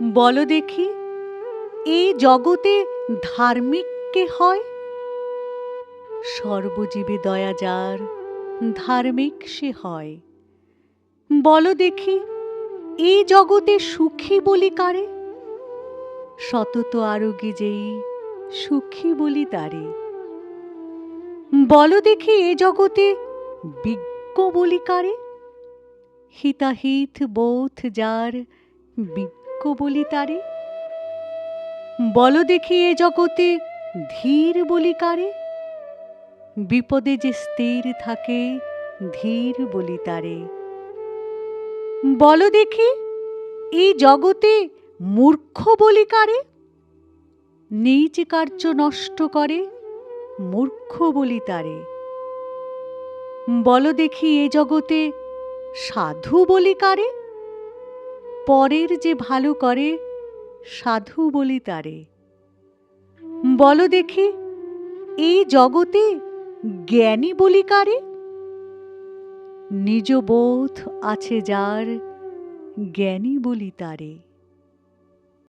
বলো দেখি, এই জগতে ধার্মিক কে হয়? সর্বজীবে দয়া যার, ধার্মিক সে হয়। বলো দেখি, এই জগতে সুখী বলি কারে? সতত আরোগ্যে যেই সুখী বলি তারে। বলো দেখি, এ জগতে বিজ্ঞ বলি কারে? হিতাহিত বোধ যার, বিজ্ঞ বলি তারে। বলো দেখি, এ জগতে ধীর বলি কারে? বিপদে যে স্থির থাকে, ধীর বলি তারে। বলো দেখি, এই জগতে মূর্খ বলি কারে? নিজ কার্য নষ্ট করে, মূর্খ বলি তারে। বলো দেখি, এ জগতে সাধু বলি কারে? পরের যে ভালো করে, সাধু বলি তারে। বলো দেখি, এই জগতে জ্ঞানী বলি কারে? নিজ বোধ আছে যার, জ্ঞানী বলি তারে।